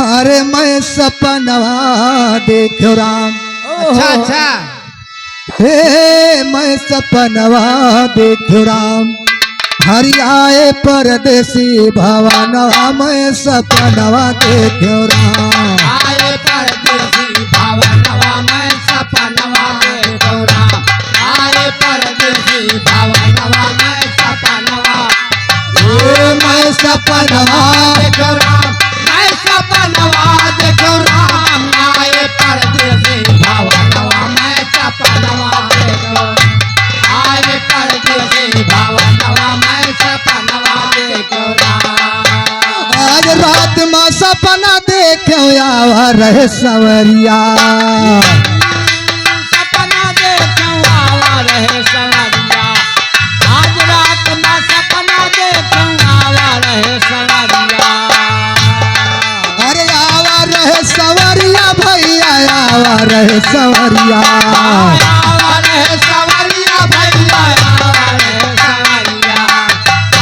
अरे मैं सपनवा देखो राम। अच्छा अच्छा। हे मैं सपनवा देखो राम, हरियाए परदेसी भवनवा मैं सपनवा देखो राम। आए परदेसी भवनवा मैं सपनवा देखो राम। आए परदेसी भवनवा मैं सपनवा। मैं सपनवा देखो राम, मैं सपनवा देखो राम। आए परदेसी भवनवा मैं सपनवा देखो। आए परदेसी भवनवा मैं सपनवा देखो राम। आज रात में सपना देखो आवा रहे सवरिया। सपना देखो आवा रहे सवरिया। आज रात में सपना देखो आवा रहे सवरिया। अरे आवा रहे सवरिया भैया, आवा रहे सवरिया। आवा रहे सवरिया भैया, आवा रहे सवरिया।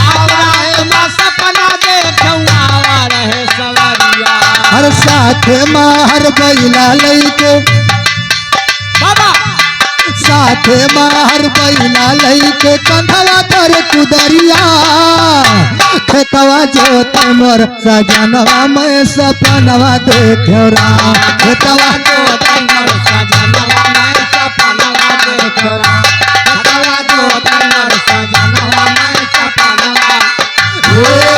आवा रहे मैं सपना देखो आवा रहे सवरिया। हर साथ माहर बैला लैके, बाबा साथ माहर बैला लैके कंधवा तर कुदरिया। खेतवा जोत मोर सजनवा मैं सपनवा देखो राम। खेतवा जो तंगर सजनवा मैं सपनवा देखो राम। खेतवा जो तंगर सजनवा मैं सपनवा।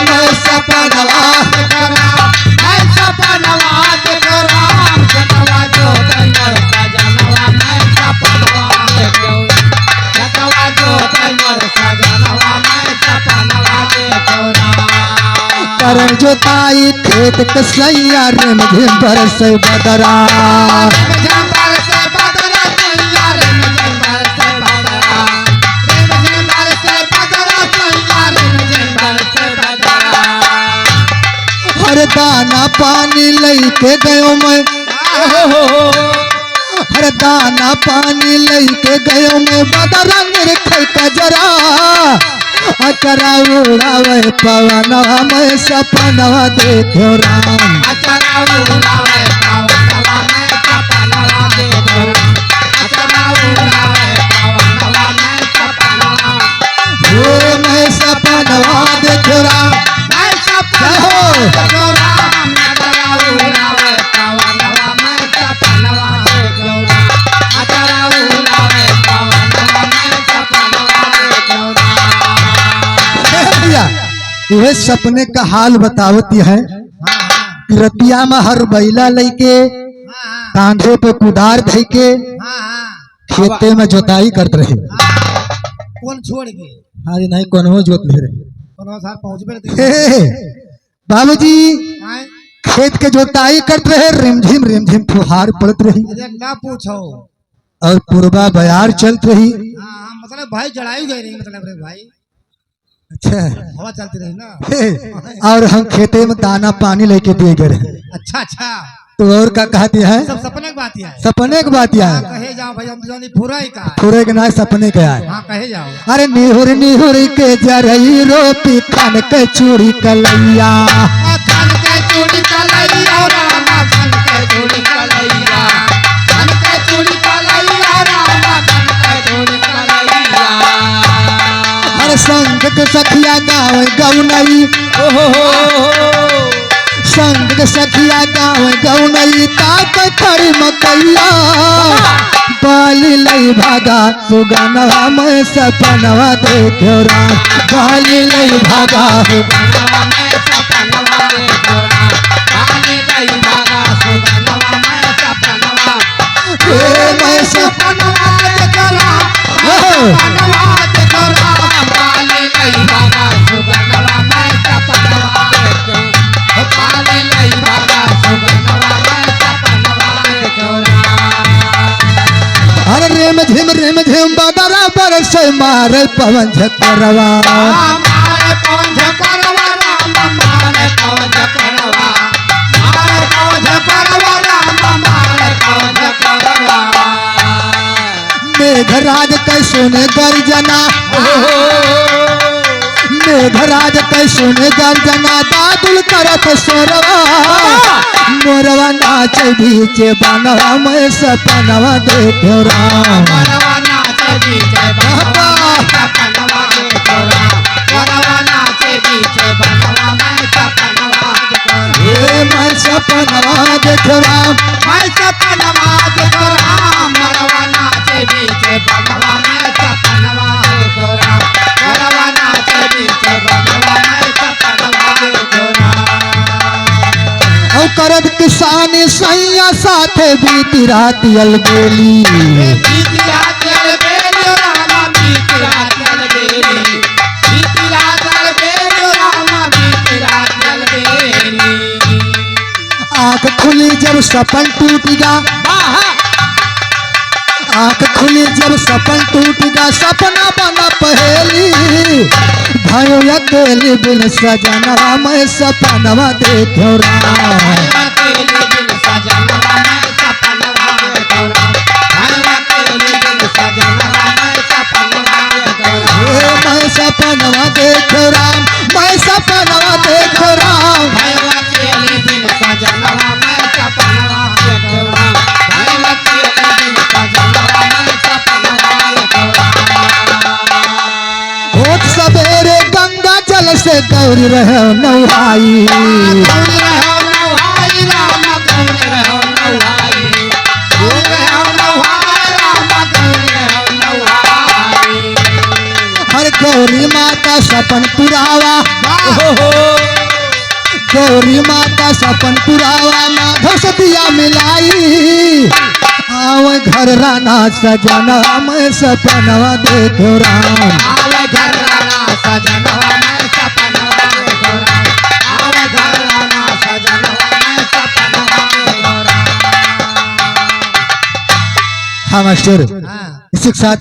मैं सपनवा देखो राम, मैं सपनवा देखो राम। खेतवा जो तंगर सजनवा मैं सपनवा देखो। खेतवा जो तंगर सजनवा मैं सपनवा देखो राम। करन जोताई खेत के सैया रेम झिम बरसे बदरा। झंबर से बदरा सैया रेम झंबर से बदरा। रेम झंबर से बदरा सैया रेम झंबर से बदरा। हर दाना पानी लैके गयो मैं, हर दाना पानी लैके गयो मैं बदरा निरखे कजरा। अचरा उड़ावे पवनवा मैं सपनवा देखो राम। अचरा उड़ावे पवनवा मैं सपनवा देखो राम। अचरा उड़ावे पवनवा मैं सपनवा। मैं सपनवा देखो राम। मैं सपनवा देखो राम। अचरा उड़ावे पवनवा मैं सपनवा देखो राम। अचरा उड़ावे पवनवा मैं सपनवा देखो राम। भैया यह सपने का हाल बतावती है कि रतिया में हर बैला लैके कांधे पे कुदार धई के खेते में जोताई करते रहे। कौन छोड़ के अरे नहीं कोनो जोत ले रहे। कोनो साल पहुंचबे बाबूजी आए। खेत के जोताई करते रहे, रिमझिम फुहार पड़त रही अरे ना पूछो। और पूर्वा बयार चलत रही। मतलब भाई जड़ाई गई नहीं, मतलब रे भाई अच्छा हवा चलती रही ना। और हम खेते में दाना पानी लेके दिए गए रहे। अच्छा अच्छा। तो और क्या कहती है? सब सपने की बात ही है। सपने की बात यह है। कहे जाओ भाई, हम तो जानी पूरा ही कहा। पूरे के ना सपने के है। हाँ कहे जाओ। अरे निहुर निहुर के जरई रोपी खान के चूड़ी कलैया। खान के चूड़ी कलैया रामा, खान के चूड़ी कलैया। खान के चूड़ी कलैया रामा, खान के चूड़ी कलैया। अरे संग के सखिया गाँव गौनई, संग के सखिया गाँव गौनई ताक खड़ी मकैया। बाली लई भागा सुगनवा मैं सपनवा देखो राम। बाली लई भागा सुगनवा मैं सपनवा देखो राम। बाली लई भागा सुगनवा मैं सपनवा। मैं सपनवा देखो राम। सपनवा देखो राम। बाली लई भागा सुगनवा मैं सपनवा देखो। बाली लई भागा सुगनवा मैं सपनवा देखो राम। अरे रिम झिम बदरा बरसे मारे पवन झकरवा। मारे पवन झकरवा राम, मारे पवन झकरवा। मारे पवन झकरवा राम, मारे पवन झकरवा। मेघराज कैसुने गर्जना, मेघराज कैसुने गर्जना दादुल करत सोरवा। मोरवा नाच बीचे बनवा मैं सपनवा देखो राम मोरवा नाचे बीचे बनवा मैं सपनवा देखो राम मोरवा नाचे बीचे बनवा मैं सपनवा देखो राम ये मैं सपनवा देखो राम मैं सपनवा देखो राम मोरवा नाचे बीचे बनवा मैं सपनवा देखो राम मोरवा नाचे बीचे बनवा मैं सपनवा देखो राम और करद किसानी सैया साथे बीती रात अलबेली बीती रात अलबेली रामा बीती रात अलबेली बीती रात अलबेली रामा बीती रात अलबेली आँख खुली जब सपन टूटेगा आँख खुली जब सपन टूटेगा सपना बना पहेली भयो अकेली बिन सजनवा मैं सपनवा देखो राम अकेले बिन सजनवा मैं सपनवा देखो राम अकेले बिन सजनवा मैं सपनवा देखो राम ये मैं सपनवा देखो राम मैं सपनवा देखो राम अकेले बिन सजनवा मैं सपनवा देखो राम अकेले बिन सजनवा मैं सपनवा देखो राम होत सवेरे गंगा जल से गौरी रहे नौहाई गौरी रहो नौहाई राम गौरी रहो नौहाई गौरी रहो नौहाई राम गौरी रहो नौहाई हर गौरी माता सपन पुरावा गौरी माता सपन पुरावा माधव से दिया मिलाई आव घर राना सजना मैं सपनवा देखो राम आवे घर राना सजनवा मैं सपनवा देखो राम आवे घर राना सजनवा मैं सपनवा देखो राम हाँ मास्टर हाँ इसी के साथ